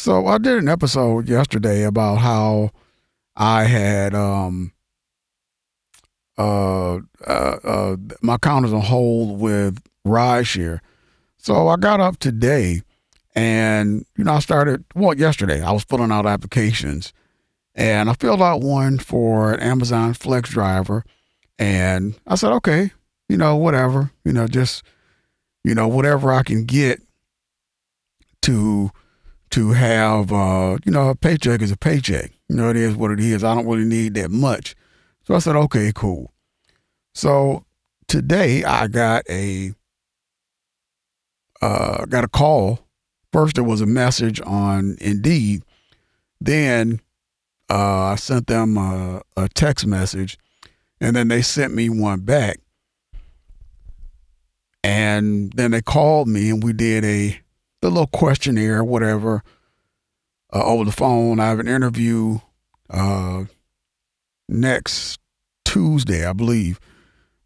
So I did an episode yesterday about how I had my account is on hold with rideshare. So I got up today and I started yesterday I was filling out applications and I filled out one for an Amazon Flex driver and I said, okay, whatever, just whatever I can get to have a paycheck is a paycheck. It is what it is. I don't really need that much. So I said, okay, cool. So today I got a call. First there was a message on Indeed. Then I sent them a text message, and then they sent me one back. And then they called me, and we did the little questionnaire, whatever, over the phone. I have an interview next Tuesday, I believe.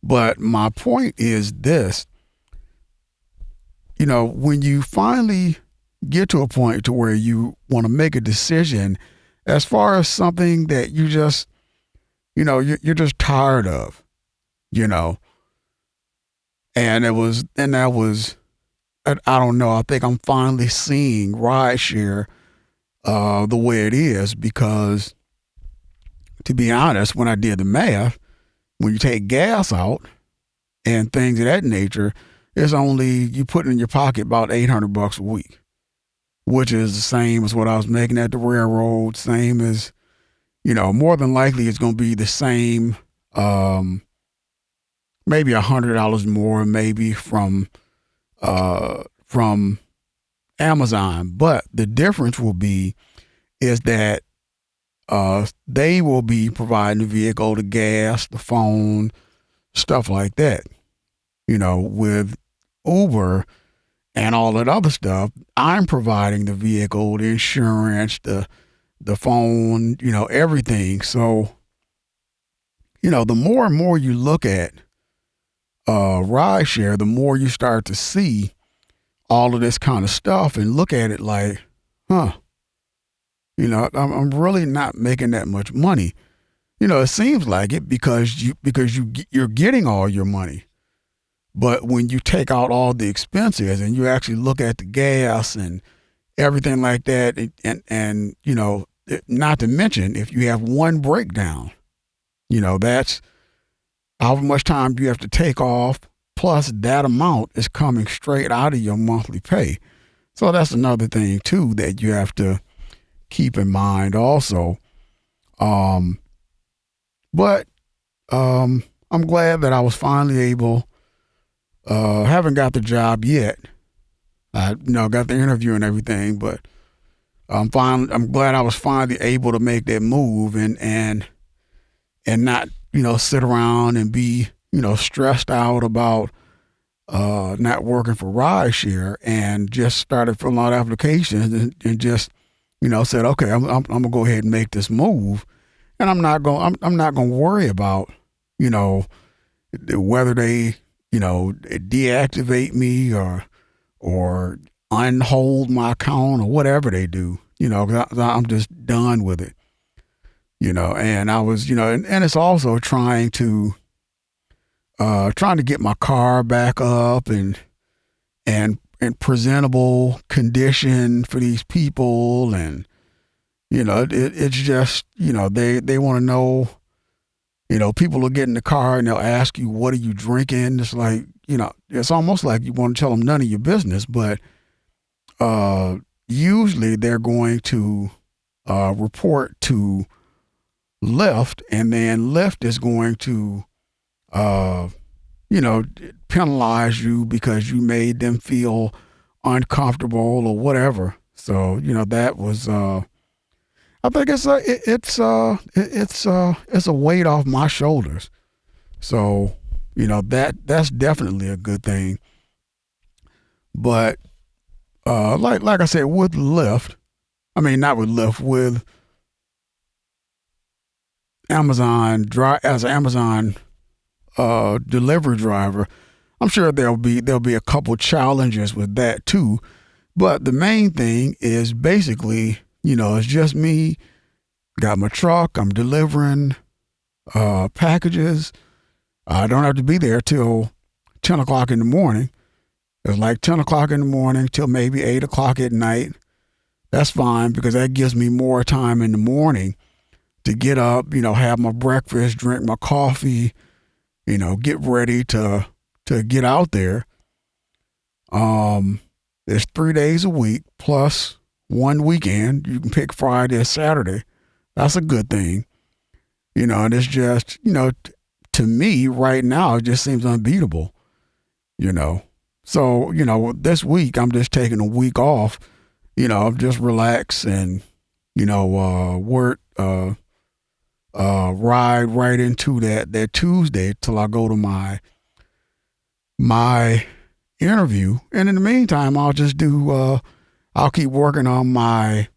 But my point is this: when you finally get to a point to where you want to make a decision as far as something that you just, you're just tired of, you know, and that was, I don't know, I think I'm finally seeing rideshare the way it is because, to be honest, when I did the math, when you take gas out and things of that nature, it's only you put in your pocket about $800 a week, which is the same as what I was making at the railroad. Same as, more than likely it's going to be the same, maybe $100 more, maybe from Amazon. But the difference will be is that they will be providing the vehicle, the gas, the phone, stuff like that. With Uber and all that other stuff, I'm providing the vehicle, the insurance, the phone, everything. So, the more and more you look at rideshare, the more you start to see all of this kind of stuff and look at it like, huh, I'm really not making that much money. It seems like it because you're getting all your money. But when you take out all the expenses and you actually look at the gas and everything like that, and not to mention if you have one breakdown, that's how much time you have to take off. Plus that amount is coming straight out of your monthly pay. So that's another thing too that you have to keep in mind also. But I'm glad that I was finally able. Haven't got the job yet. I got the interview and everything, but I'm glad I was finally able to make that move and not sit around and be stressed out about not working for rideshare, and just started filling out applications and just said, okay, I'm gonna go ahead and make this move, and I'm not gonna worry about whether they deactivate me or unhold my account or whatever they do, 'cause I'm just done with it, and I was, and it's also trying to get my car back up and in presentable condition for these people. And, it's just, they want to know, people will get in the car and they'll ask you, what are you drinking? It's like, it's almost like you want to tell them none of your business, but usually they're going to report to Lyft, and then Lyft is going to, penalize you because you made them feel uncomfortable or whatever. So, that was, I think it's a weight off my shoulders. So, that's definitely a good thing. But like I said, with Lyft, I mean not with Lyft, with Amazon as an Amazon delivery driver, I'm sure there'll be a couple challenges with that too, But the main thing is basically, it's just me. Got my truck. I'm delivering packages. I don't have to be there till 10 o'clock in the morning. It's like 10 o'clock in the morning till maybe 8 o'clock at night. That's fine because that gives me more time in the morning to get up, have my breakfast, drink my coffee, get ready to get out there. There's 3 days a week plus one weekend. You can pick Friday or Saturday. That's a good thing. And it's just, to me right now, it just seems unbeatable, So, this week I'm just taking a week off, just relax and, work, ride right into that Tuesday till I go to my interview. And in the meantime, I'll just I'll keep working on my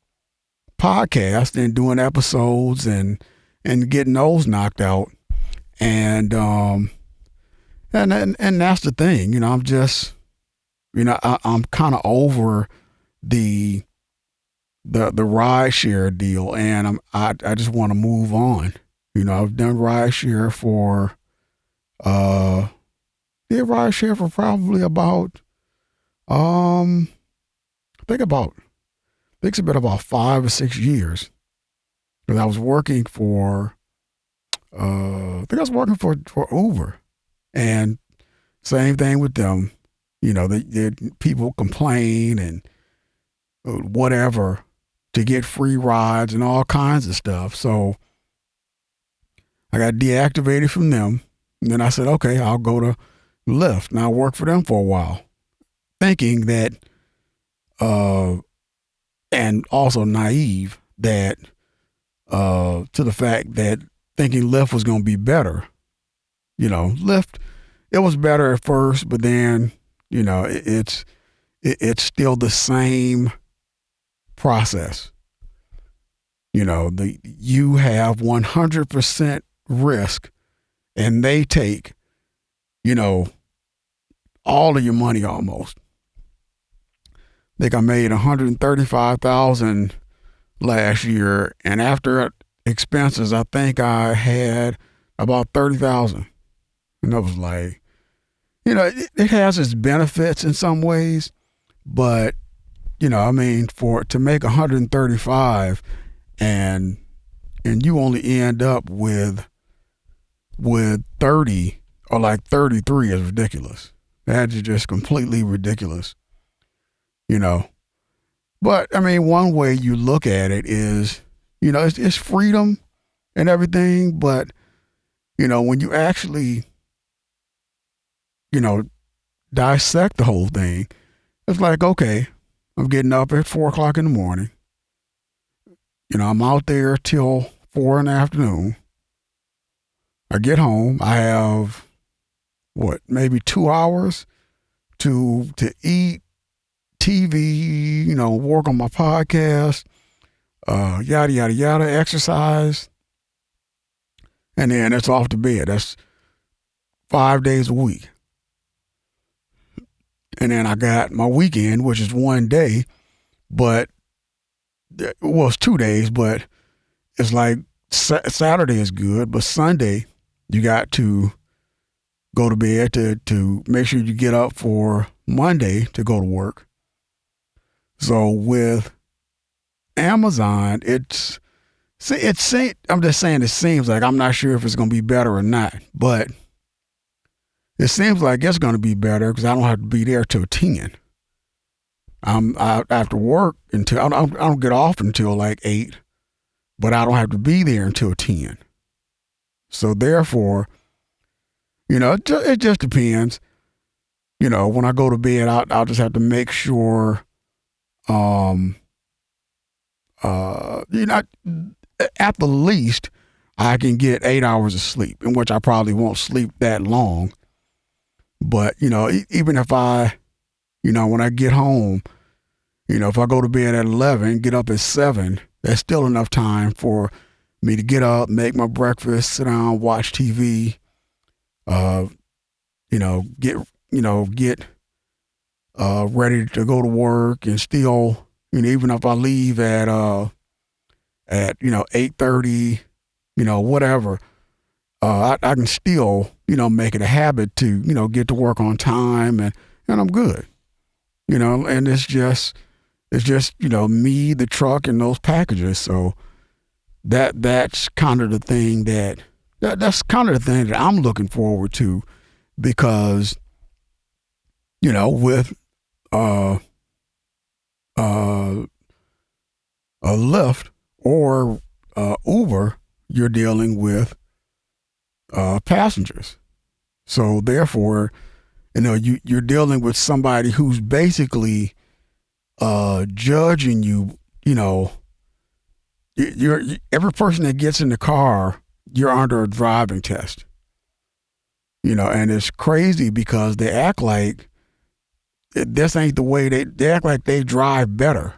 podcast and doing episodes and getting those knocked out. And that's the thing, I'm just, I'm kind of over the ride share deal, and I just want to move on. I've done ride share for probably about I think it's been about 5 or 6 years. Because I was working for for Uber, and same thing with them. The people complain and whatever to get free rides and all kinds of stuff. So I got deactivated from them. And then I said, okay, I'll go to Lyft. And I worked for them for a while, thinking that, and also naive that, to the fact that thinking Lyft was going to be better. Lyft, it was better at first, but then, it's still the same process. You have 100% risk, and they take, all of your money almost. I think I made $135,000 last year, and after expenses, I think I had about $30,000. And I was like, it has its benefits in some ways, but to make 135 and you only end up with 30 or like 33 is ridiculous. That is just completely ridiculous. But one way you look at it is, it's freedom and everything, but when you actually, dissect the whole thing, it's like, okay, I'm getting up at 4 o'clock in the morning. I'm out there till 4 in the afternoon. I get home. I have maybe 2 hours to eat, TV, work on my podcast, yada, yada, yada, exercise. And then it's off to bed. That's 5 days a week. And then I got my weekend, which is 1 day, but it's 2 days, but it's like Saturday is good, but Sunday you got to go to bed to make sure you get up for Monday to go to work. So with Amazon, I'm just saying it seems like, I'm not sure if it's going to be better or not, but it seems like it's going to be better because I don't have to be there till 10. I have to work until I don't get off until like 8, but I don't have to be there until 10. So therefore, it just depends. When I go to bed, I'll just have to make sure, at the least, I can get 8 hours of sleep, in which I probably won't sleep that long. But, even if when I get home, if I go to bed at 11, get up at 7, that's still enough time for me to get up, make my breakfast, sit down, watch TV, get ready to go to work and still, even if I leave at 8:30, whatever, I can still, make it a habit to, get to work on time and I'm good, and it's just, me, the truck and those packages. So that's kind of the thing that's kind of the thing that I'm looking forward to because, with, a Lyft or Uber, you're dealing with passengers. So therefore, you're dealing with somebody who's basically judging you. You're every person that gets in the car, you're under a driving test. And it's crazy because they act like this ain't the way they act like they drive better.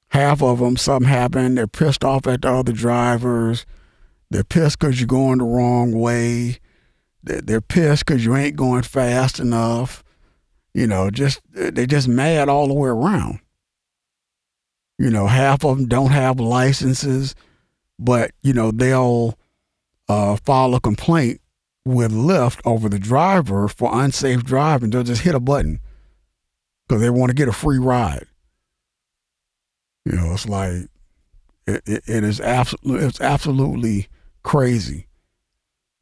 Half of them, something happened. They're pissed off at the other drivers. They're pissed because you're going the wrong way. They're pissed because you ain't going fast enough. They're just mad all the way around. Half of them don't have licenses, but, they'll file a complaint with Lyft over the driver for unsafe driving. They'll just hit a button because they want to get a free ride. It's like it is absolutely crazy.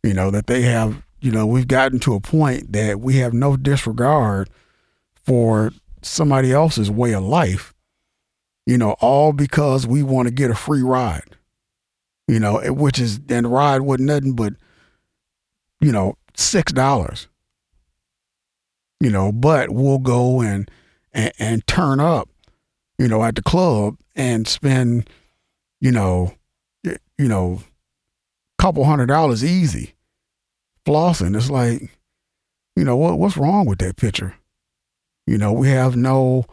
That they have. We've gotten to a point that we have no disregard for somebody else's way of life. All because we want to get a free ride. And the ride wasn't nothing but $6. But we'll go and turn up, at the club and spend, couple $100 easy flossing. It's like, what's wrong with that picture? We have no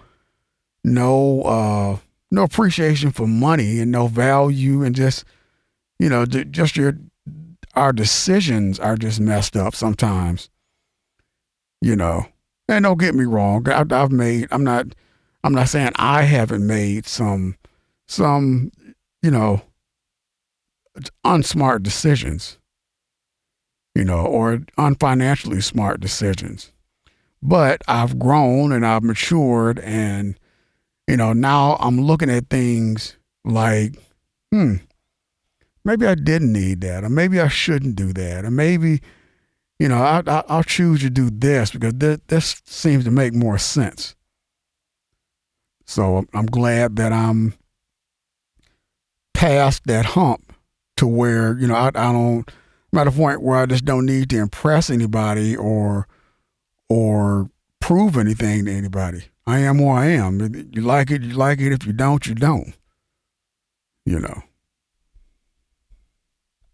appreciation for money and no value and just, our decisions are just messed up sometimes, and don't get me wrong. I'm not saying I haven't made some, unsmart decisions, or unfinancially smart decisions. But I've grown and I've matured and, now I'm looking at things like, maybe I didn't need that, or maybe I shouldn't do that, or maybe, I'll choose to do this because this seems to make more sense. So I'm glad that I'm past that hump to where, I don't, I'm at a point where I just don't need to impress anybody or prove anything to anybody. I am who I am. You like it, you like it. If you don't, you don't.